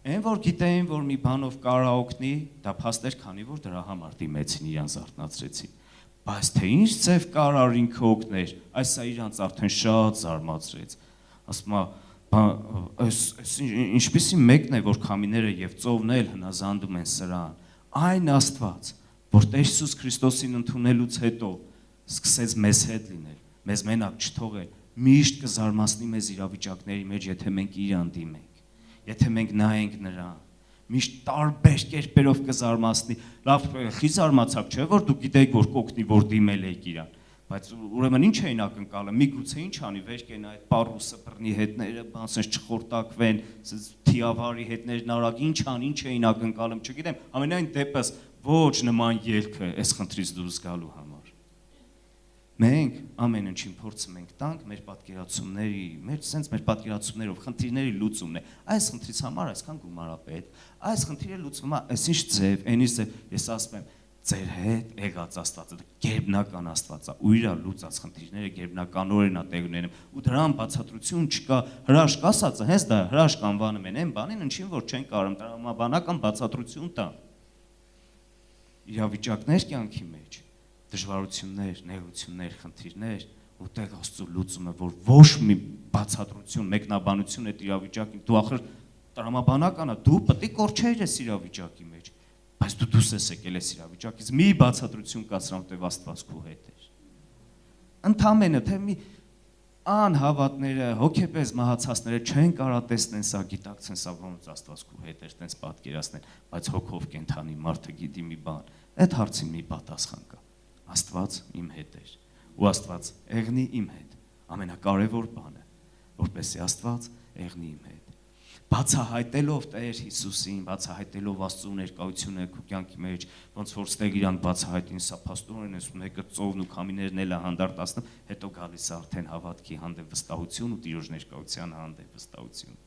Այն որ գիտեին, որ մի բանով կարա օգնի, դա փաստ էր, քանի որ դրա համար դիմեցին, իրան զարթնացրեցին։ Բայց թե ինչ ձև կարար ինքը օգներ, այս է իրանք արդեն շատ զարմացրեց։ Ասում է, ինչպիսի մեկն է, որ քամիները եւ ծովն էլ հնազանդում են սրան։ Այն Աստված, որ Տեր Հիսուս Քրիստոսին ընդունելուց հետո սկսեց մեզ հետ լինել, մեզ մենակ չթողել, միշտ կզարմացնի մեզ իրավիճակների մեջ, եթե մենք իրան դիմենք, եթե մենք նայենք նրան, Միշտ տարբեր կերպերով կզարմացնի։ Լավ, խի զարմացաք, չէ՞ որ դուք գիտեիք, որ կօգնի, որ դիմել եք իրան։ Բայց ուրեմն ինչ էին ակնկալում, միգուցե ինչ անի, վեր կենա այդ պարուսը բռնի հետները, բանսենց չխորտակվեն, թիավարի հետներն արագ, ինչ էին ակնկալում, չգիտեմ, ամենայն դեպս ոչ նման ելքը այս խնդրից դուրս գալու համար։ Մենք ամեն ինչին փորձում ենք տանք մեր պատկերացումների, մեր պատկերացումներով խնդիրների լուծումն է։ Այս խնդրից համար այսքան գումարապետ, այս խնդիրը լուծվում է այսինչ ձև, այնից ես ասում եմ, ձեր հետ եղած Աստվածը, գերբնական Աստվածը, ու իր լուծած խնդիրները գերբնականորեն է տեղ ունենում, ու դրան բացատրություն չկա, հրաշք ասածը, հենց դա հրաշք անվանում են, այն բանին ինչին որ չեն կարող տրամաբանական բացատրություն տան։ Իրավիճակներ կյանքի մեջ, դժվարություններ, նեղություններ, խնդիրներ, ուտեղ Աստծո լուծումը, որ ոչ մի բացատրություն, մեկնաբանություն այդ իրավիճակին, դու ախր տրամաբանական է, դու պետք է կորչեիր այս իրավիճակի մեջ, բայց դու դուրս ես եկել այս իրավիճակից, մի բացատրություն կացրամ, թե Աստված քո հետ էր։ Ընդամենը թե մի անհավատները, հոգեպես մահացածները չեն կարա տեսնեն սա, գիտակցեն սա, ոնց Աստված քո հետ էր, տենց պատկերացնեն, բայց հոգով կենթանի մարդը գիտի մի բան, այդ հարցին մի պատասխան կա։ Աստված իմ հետ էր, ու Աստված եղնի իմ հետ, ամենակարևոր բանը, որպեսզի Աստված եղնի իմ հետ։ Բացահայտելով Տեր Հիսուսին, բացահայտելով Աստծո ներկայությունը քո կյանքի մեջ, ոնց որ ստեղ իրան բացահայտին, սա փաստորեն էս մեկը ծովն ու քամիներն էլ է հանդարտացնում, հետո գալիս է արդեն հավատքի հանդեպ վստահություն ու Տիրոջ ներկայության հանդեպ վստահություն։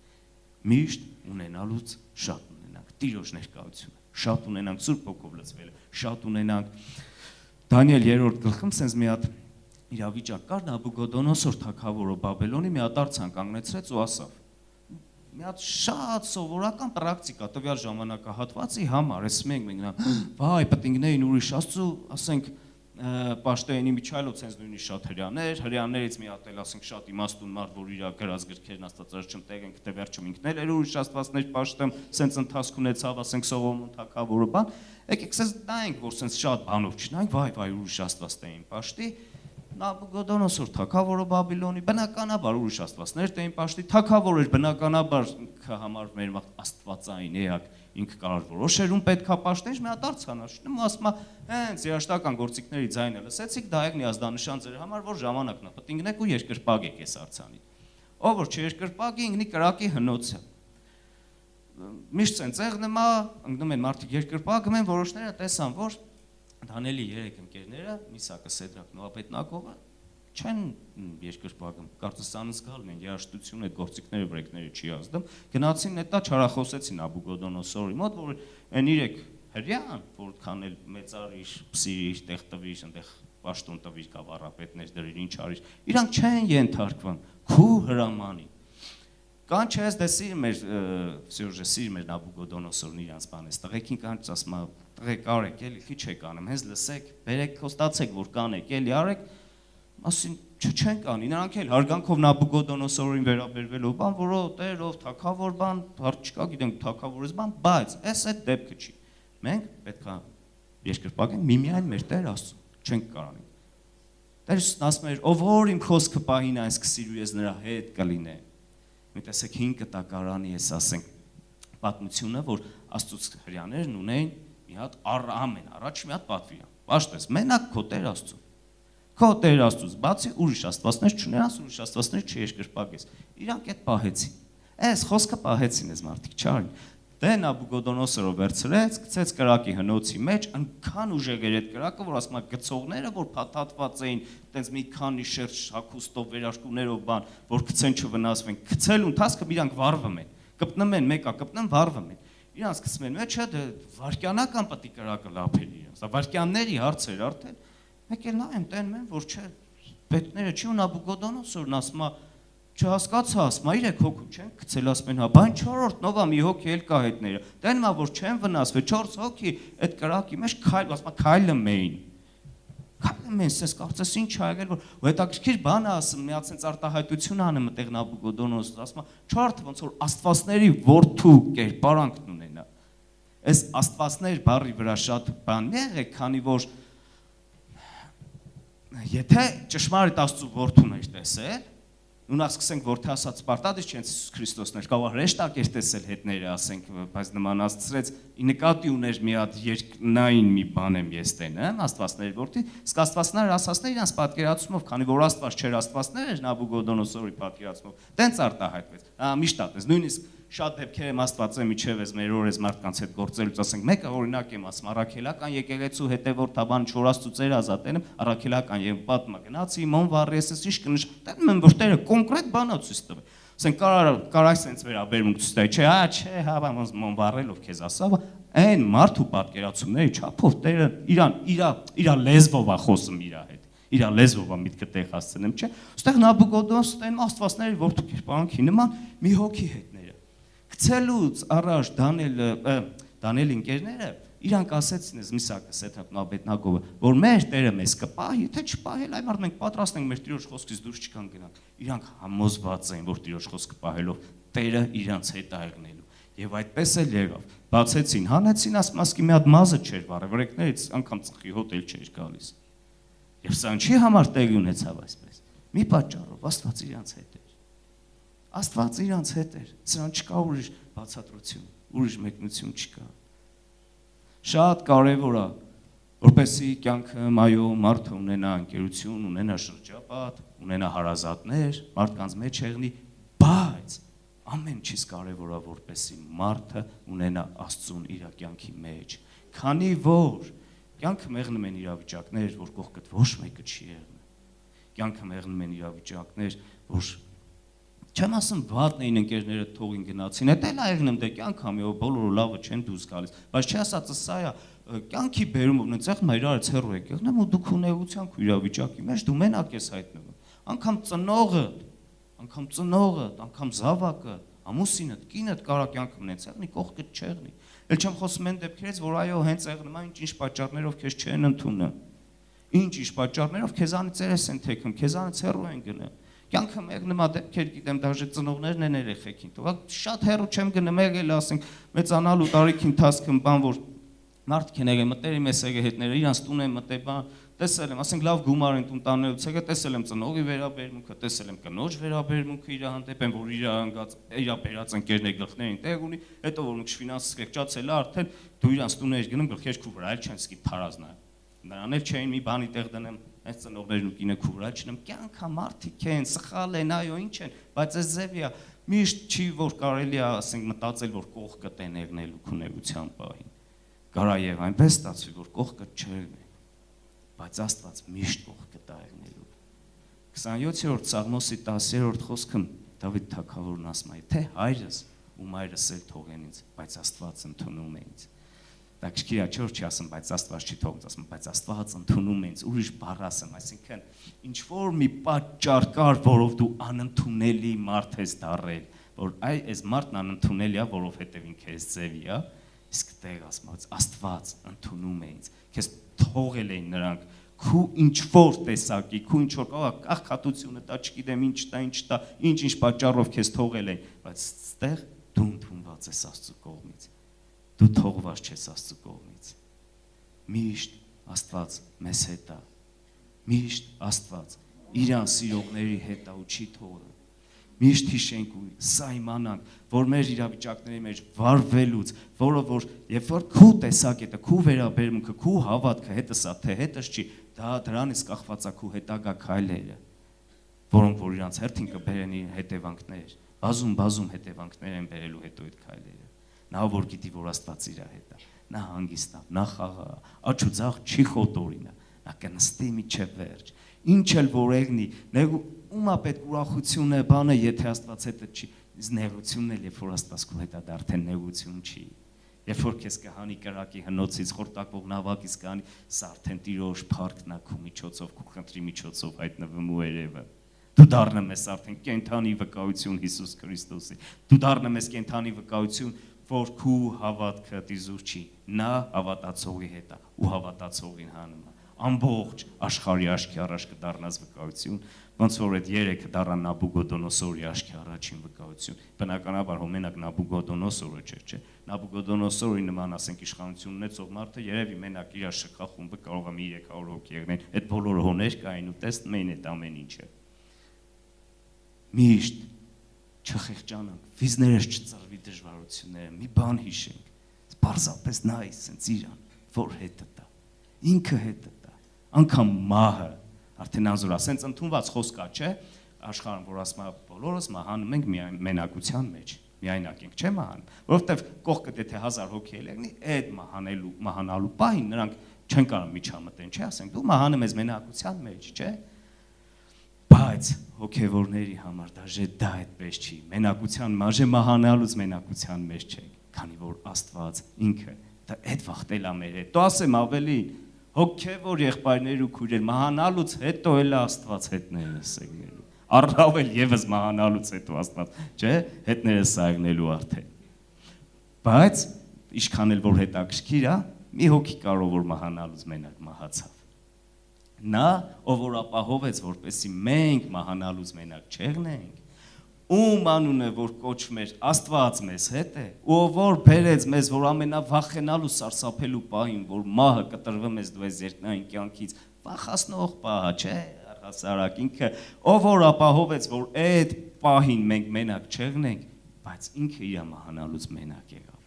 Միշտ ունենալուց շատ ունենանք Տիրոջ ներկայությունը, շատ ունենանք Սուրբ Հոգով լցվելը, շատ ունենանք Դանիել 3-րդ գլխում sense մի հատ իրավիճակ կար, Նաբուկոդոնոսոր թագավորը Բաբելոնի մի հատ արձան կանգնեցրեց ու ասավ. մի հատ շատ սովորական պրակտիկա տվյալ ժամանակահատվածի համար, ես մենք վայ, պտինգներին ուրիշ Աստծո, ասենք Պաշտոյենի Միչայլով sense նույնիսկ շատ հрьяաներից մի հատ էլ ասենք շատ իմաստուն մարդ, որ իր գրած գրքերն Աստվածաշնչում տեղ ենք, թե վերջում ինքն էլ ուրիշ Աստվածներ Պաշտում, sense ընթացք ունեցավ, ասենք Սողոմոն թագավորը բան, եկեք sense նայենք, որ sense շատ բանով չնայենք, վայ, ուրիշ Աստված տեին Պաշտի, Նաբուկոդոնոսոր թագավորը Բաբիլոնի, բնականաբար ուրիշ Աստվածներ տեին Պաշտի, թագավոր էր բնականաբար համար մեր Աստվածային էակ ինքը կարող որոշեր ում պետքա պաշտենք, մի հատ արցանաշնում ու ասում է, հենց երաշտական գործիքների ձայնը լսեցիք, դա եղնի ազդանշան ձեր համար, որ ժամանակն է, պտինգնեք ու երկրպագեք այս արցանին։ Ով որ չերկրպագի, ինգնի կրակի հնոցը։ Միշտ sense եղնում է, ընկնում են մարդիկ երկրպագում են, որոշները տեսան, որ Դանիելի 3 ընկերները, Միսակը, Սեդրակն ու Աբեդնագովը չեն երկրպագում, կարծես անզգալն են, երաշտություն այդ գործիքները վրեկները չի ազդում, գնացին հետա չարախոսեցին Նաբուկոդոնոսորի մոտ, որ այն 3 հрьяան, որքան էլ մեծարիր, փսիրիր, տեղ տվիր, այնտեղ պաշտոն տվիր, կավառապետներ դրիր, ինչ արիր, իրանք չեն ենթարկվում քու հրամանի։ Կան չես դեսիր մեր սյուժեսիր մեր Նաբուկոդոնոսորն իրանց բանես, տղեկին կան ասում է տղեկ արեք, էլի քիչ եք անում, հենց լսեք, բերեք, խոստացեք, որ կանեք, էլի արեք, ասին չեն կանի, նրանք էլ հարգանքով Նաբուկոդոնոսորին վերաբերվելով բան, որ Տեր, ով թագավոր բան, հարց չկա, գիտենք թագավորից բան, բայց այս այդ դեպքը չի։ Մենք պետք է երկրպագենք միմիայն մեր Տեր Աստծո, չենք կարանի։ Տեր Հիսուսն ասում էր, ով որ իմ խոսքը պահին այն սկսիր ու ես նրա հետ կլինեմ։ Մի տեսեք 5 կտակարանի ես ասենք պատմությունը, որ Աստծո հրյաներն ունեն մի հատ ամեն առաջ մի հատ պատվի։ Պաշտես, մենակ քո Տեր Աստծո։ Քո Տեր Աստծոց բացի ուրիշ Աստվածներ չունենաս, ուրիշ Աստվածներ չերկրպագես։ Իրանք այդ պահեցին։ Այս խոսքը պահեցին այս մարդիկ, չարին։ Դե Նաբուկոդոնոսորը վերցրեց, գցեց կրակի հնոցի մեջ, այնքան ուժեղ էր այդ կրակը, որ ասում է գցողները, որ փաթաթված էին, տենց մի քանի շերջ հագուստով, վերարկուներով բան, որ գցեն չվնասվեն, գցելու ընթացքը իրանք վառվում են, կպնում են, մեկը կպնում, վառվում են։ Իրանք սկսում են, մեջը վարքյանական պատի կրակը լափել իրանք, վարքյանների հարցեր արդեն, մեկ էլ նայեմ, տենում են, որ չէ, պետները չի ու Նաբուկոդոնոսորն ասում է չհասկացա, ասում է 3 հոգու չեն գցել, ասում են, հա, բան 4-րդ նովա մի հոգի էլ կա հետները։ Տենում է, որ չեն վնասվել, 4 հոգի այդ կրակի մեջ քայլ, ասում է, քայլում էին։ Քայլում են, sense կարծես ինչ ա եղել, որ հետաքրքիր բան է ասում, մի հատ sense արտահայտություն անում այդտեղ Նաբուկոդոնոսը, ասում է, չարդ ոնց որ Աստվածների որդու կերպարանքն ունենա։ Այս Աստվածներ բառի վրա շատ բան եղեք, քանի որ եթե ճշմարիտ Աստծո որդուն եք տեսել, Ունակ սկսենք որթե ասած Սպարտադիս չեն Հիսուս Քրիստոսներ, կարող հրեշտակեր տեսել հետները, ասենք, բայց նման աստծրեց, նկատի ուներ մի հատ երկնային մի բան եմ ես տենեմ, Աստվածների որդի, իսկ Աստվածները ասածներ իրանց պատկերացումով, քանի որ Աստված չէր Աստվածներ էր Նաբուգոդոնոսորի պատկերացումով, տենց արտահայտվեց, միշտ այդպես, նույնիսկ շատ դեպքեր եմ Աստվածը միջև ես մեր օրես մարդկանց հետ գործելուց, ասենք, մեկը օրինակ եմ ասում, առաքելական եկեղեցու հետևորդաբան 4 աստծուծեր ազատել եմ, առաքելական եւ պատմա գնացի, մոն վառի ես ինչ կնշ, տենում եմ որ Տերը կոնկրետ բանա ցույց տվի։ Ասենք կարա sense վերաբերմունք ցույց տայի, չէ, հա, մոն վառելով քեզ ասա, այն մարդու պատկերացումների չափով Տերը իր լեզվով է խոսում իր հետ։ Իր լեզվով է միտքը տեղ հասցնեմ, չէ։ Ոստեղ Նաբուգոդոնոս տեն Աստվածների որդու կերպարանքի նման մի հոգի հետները։ Գցելուց առաջ Դանիել ընկերները իրանք ասեցին ես Միսակը, Սեդրակն ու Աբեդնագովը, որ մեր Տերը մեզ կպահի, թե չպահել, այ մարդ մենք պատրաստ ենք մեր Տիրոջ խոսքից դուրս չկան գնանք։ Իրանք համոզված են, որ Տիրոջ խոսքը պահելով Տերը իրանց հետ է եղնելու։ Եվ այդպես էլ եղավ։ Բացեցին, հանեցին, ասմասկի մի հատ մազը չէր վառել, վրեկներից անգամ ծխի հոտ էլ չէր գալիս։ Եվ սա ինչի համար տեղի ունեցավ այսպես։ Մի պատճառով Աստված իրանց հետ էր։ Աստված իրանց հետ էր։ Սրան չկա ուրիշ բացատրություն, ուրիշ մեկնություն չկա։ Շատ կարևոր է, որպեսզի կյանքը մայո մարդը ունենա ընկերություն, ունենա շրջապատ, ունենա հարազատներ, մարդկանց մեջ եղնի, բայց ամեն ինչից կարևոր է, որպեսզի մարդը ունենա Աստծուն իր կյանքի մեջ։ Քանի որ կյանքը մեղնում են իրավիճակներ, որ կողքդ ոչ մեկը չի եղնում։ Կյանքը մեղնում են իրավիճակներ, որ չեմ ասում վատն էին ընկերները թողին գնացին, դա էլ աղեղնում դե կյանք համի բոլորը լավը չեն դուրս գալիս, բայց չի ասածը սա է կյանքի բերումով նցեղ մա իրարից հեռու եք եղնեմ ու դուք ունեության քո իրավիճակի մեջ դու մենակ ես հայտնվում, անգամ ծնողը, անգամ զավակը, ամուսինդ, կինդ կարա կյանքը ունեցել, մի կողքդ չեղնի, էլ չեմ խոսում են դեպքերից, որ այո հենց եղնում է ինչ պատճառներով քեզ չեն ընդունում, ինչ պատճառներով քեզանից երես են թեքում, քեզանից հեռու են գնում Կյանքը մեղնում է դեպքեր գիտեմ, դաժե ծնողներն են երեխեքին, թող շատ հեռու չեմ գնում, եղել ասենք մեծանալու տարիքի ընթացքում բան որ մարդիկ են եղել, մտերի մեզ եկեղեցիները, իրանց տուն են մտել, բան տեսել եմ, ասենք լավ գումար են տուն տանելուց եկել, տեսել եմ ծնողի վերաբերմունքը, տեսել եմ կնոջ վերաբերմունքը իր հանդեպ են, որ իր հանգած իր բերած ընկերներ գլխներին տեղ ունի, հետո որ մուք ֆինանսը կեղճացել է արդեն դու իրանց տուն ես գնում գլխի քու վրա էլ չեն սկի թարազնա։ Նրան էլ չէին մի բանի տեղ դնեմ այս ծնողներն ու կինը քու վրա չնեմ կյանքա մարդիկ են սխալ են այո ինչ են բայց այս ձևիա միշտ չի որ կարելի է ասենք մտածել որ կողքը տեն եղնելու քունեության պահին կարա եւ այնպես ստացվի որ կողքը չեղնի բայց Աստված միշտ կողքը տա եղնելու 27-րդ Սաղմոսի 10-րդ խոսքում Դավիթ թագավորն ասում է թե հայրս ու մայրս էլ թողեն ինձ բայց Աստված ընդունում է ինձ Դա քիչ չոր չի ասում, բայց Աստված չի թողնում, ասում, բայց Աստված ընդունում է ինձ, ուրիշ բառ ասեմ, այսինքն ինչ որ մի պատճառ կար, որով դու անընդունելի մարդ ես դառել, որ այս մարդն անընդունելի է, որովհետև ինքը էս ձևի է, իսկ տեղ ասում, Աստված ընդունում է ինձ, քեզ թողել էին նրանք, քու ինչ որ տեսակի, քու ինչ որ կարող աղքատությունը տա, չգիտեմ ինչ տա, ինչ պատճառով քեզ թողել էին, բայց ստեղ դու ընդունված ես Աստծո կողմից Դու թողված չես Աստծո կողմից։ Միշտ Աստված մեզ հետ է։ Միշտ Աստված իրան սիրողների հետ է ու չի թողնում։ Միշտ հիշենք ու սա իմանանք, որ մեր իրավիճակների մեջ վարվելուց, որը որ երբ որ քու տեսակետը, քու վերաբերմունքը, քու հավատքը հետս է, թե հետս չի, դա դրանից կախված է քու հետագա քայլերը, որոնք որ իրանց հերթին կբերեն հետևանքներ, բազում հետևանքներ են բերելու հետո այդ քայլերը։ Նա որ գիտի որ Աստված իր հետ է, նա հանգիստ է, նա խաղաղ է, աջ ու ձախ չի խոտորինա, նա կնստի միջև վերջ։ Ինչ էլ որ եղնի, ումա պետք ուրախություն է բանը, եթե Աստված հետը չի, իսկ նեղությունն էլ երբ որ Աստված քո հետ է, դա արդեն նեղություն չի։ Երբ որ քեզ կհանի կրակի հնոցից, խորտակվող նավակից կհանի, սա արդեն Տիրոջ փառքն է քո միջոցով, քո խնդրի միջոցով հայտնվում ու երևը։ Դու դառնում ես արդեն կենթանի վկայություն Հիսուս Քրիստոսի։ Դու դառնում ես կենթանի վկայություն որ քու հավատքը դիզուր չի, նա հավատացողի հետ է ու հավատացողին հանում է, ամբողջ աշխարհի աչքի առաջ կդառնաս վկայություն, ոնց որ այդ երեքը դառան Նաբուգոդոնոսորի աչքի առաջին վկայություն, բնականաբար հոմենակ Նաբուգոդոնոսորը չէ, Նաբուգոդոնոսորի նման ասենք իշխանություն ունեցող մարդը երևի մենակ իր շքախումբը կարող է 300 հոգի եղնել, այդ բոլորը հոներ կային ու տեսնում էին այդ ամեն ինչը։ Միշտ չխեղճանանք, վիզներս չծռվի դժվարությունները, մի բան հիշենք, պարզապես նայ, սենց իրան, որ հետը տա, ինքը հետը տա, անգամ մահը, արդեն անզոր ասենց ընդունված խոսք կա, չէ, աշխարհում, որ ասում է բոլորս մահանում ենք մենակության մեջ, միայնակ ենք, չէ մահանում, որովհետև կողքդ եթե 1000 հոգի ելնի, այդ մահանալու պահին նրանք չեն կարող միջամտեն, չէ, ասենք դու մահանում ես մենակության մեջ, չէ, բայց հոգևորների համար դաժե դա այդպես չի, մենակության մաժե մահանալուց մենակության մեջ չեք, քանի որ Աստված ինքը դա այդ վախտել է մեր հետ, դու ասեմ ավելին, հոգևոր եղբայրներ ու քույրեր մահանալուց հետո էլ Աստված հետներս եկնելու, առավել եւս մահանալուց հետո Աստված, չէ, հետներս եկնելու արդեն, բայց ինչքան էլ որ հետաքրքիր է, մի հոգի կարող որ մահանալուց մենակ մահացավ, նա ով որ ապահովեց, որպեսզի մենք մահանալուց մենակ չեղնենք, ում անունը որ կոչվում էր Աստված մեզ հետ է, ու որ բերեց մեզ, որ ամենավախենալու սարսափելու պահին, որ մահը կտրվի մեզ դու այս երկնային կյանքից, վախացնող պահը, չէ, առհասարակ ինքը, ով որ ապահովեց, որ այդ պահին մենք մենակ չեղնենք, բայց ինքը իր մահանալուց մենակ եղավ,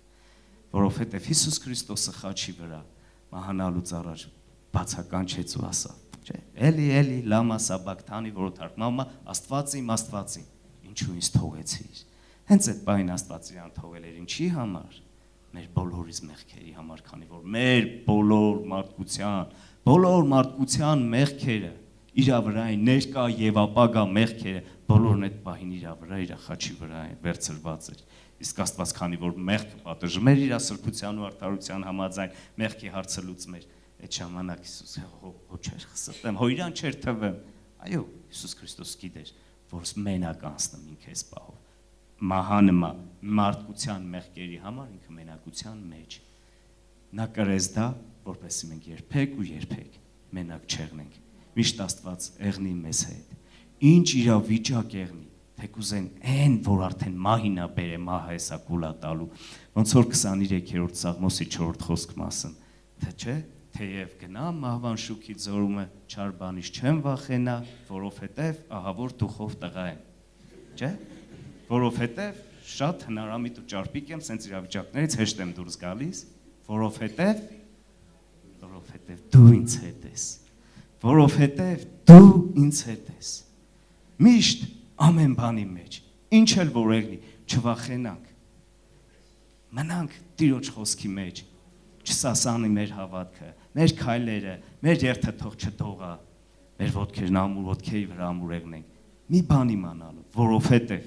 որովհետև Հիսուս Քրիստոսը խաչի վրա մահանալուց առաջ բացականչեց ու ասավ, չէ, էլի լամա սաբակթանի, որ թարգմանվում է Աստվածիմ, ինչու ինձ թողեցիր, հենց այդ բային Աստված իրան թողել էր ինչի համար, մեր բոլորիս մեղքերի համար, քանի որ մեր բոլոր մարդկության մեղքերը իրա վրա են, ներկա եւ ապագա մեղքերը, բոլորն այդ բային իրա վրա, իր խաչի վրա են վերցրված էր, իսկ Աստված քանի որ մեղքը պատժում էր իր սրբության ու արդարության համաձայն, մեղքի հարցը լուծում էր, այդ ժամանակ Հիսուս հո չէր խստեմ, հո իրան չէր թվում, այո, Հիսուս Քրիստոս գիտեր, որ մենակ անցնում ինքը այս պահով, մահանմա մարդկության մեղքերի համար ինքը մենակության մեջ, նա կրեց դա, որպեսզի մենք երբեք մենակ չեղնենք, միշտ Աստված եղնի մեզ հետ, ինչ իրավիճակ եղնի, թեկուզեն այն, որ արդեն մահին է բերե, մահը հեսա կուլա տալու, ոնց որ 23-րդ Սաղմոսի 4-րդ խոսքում ասում, թե չէ, թեև գնա մահվան շուքի ձորումը, չար բանից չեմ վախենա, որովհետև ահավոր դուխով տղա եմ, չէ, որովհետև շատ հնարամիտ ու ճարպիկ եմ, սենց իրավիճակներից հեշտ եմ դուրս գալիս, որովհետև դու ինձ հետ ես, որովհետև դու ինձ հետ ես, միշտ ամեն բանի մեջ, ինչ էլ որ եղնի, չվախենանք, մնանք Տիրոջ խոսքի մեջ, չսասանի մեր հավատքը, մեր քայլերը, մեր երթը թող չդողա, մեր ոտքերն ամուր ոտքերի վրա ամուր եղնենք, մի բան իմանալու, որովհետև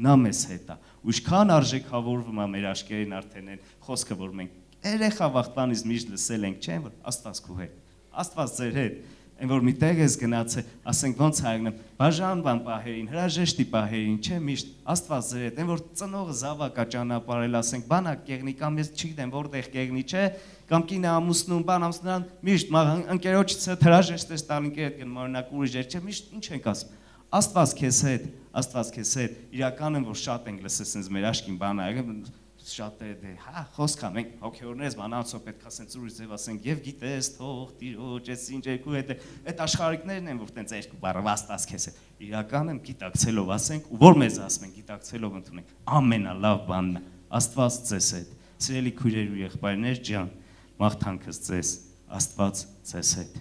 նա մեզ հետ է, ու ինչքան արժեքավորվում է մեր աչքերին արդեն այն խոսքը, որ մենք երեխա վախտանից միշտ լսել ենք, չէ՞, որ Աստված քո հետ, Աստված ձեր հետ, այն որ միտեղ ես գնացել, ասենք ոնց հայտնեմ, բաժանվան պահերին, հրաժեշտի պահերին, չէ, միշտ Աստված ձեր հետ, այն որ ծնողը զավակա ճանապարհել, ասենք բանակ կեղնի կամ ես չգիտեմ որտեղ կեղնի, չէ, կամ կինը ամուսնուն, բան ամուսնան, միշտ ընկերոջից հետ հրաժեշտ ես տալ ընկերդ գնում, օրինակ ուրիշ չէ, միշտ ինչ ենք ասում, Աստված քեզ հետ, իրականում որ շատ ենք լսել sense մեր աշկին բանը, շատ է, հա, խոսքա, մենք հոգևորներս մանանցով պետք է ասենք ուրիշ ձև ասենք եւ գիտես, թող, Տիրոջ, այս ինչ երկու հետ այդ աշխարհիկներն են, որ տենց երկու բառը վաստած քեզ է։ Իրականում գիտակցելով ասենք, ու որ մեզ ասում են, գիտակցելով ընդունենք, ամենալավ բանն է, Աստված ձեզ հետ։ Սիրելի քույրեր ու եղբայրներ ջան, մաղթանքս ձեզ, Աստված ձեզ հետ։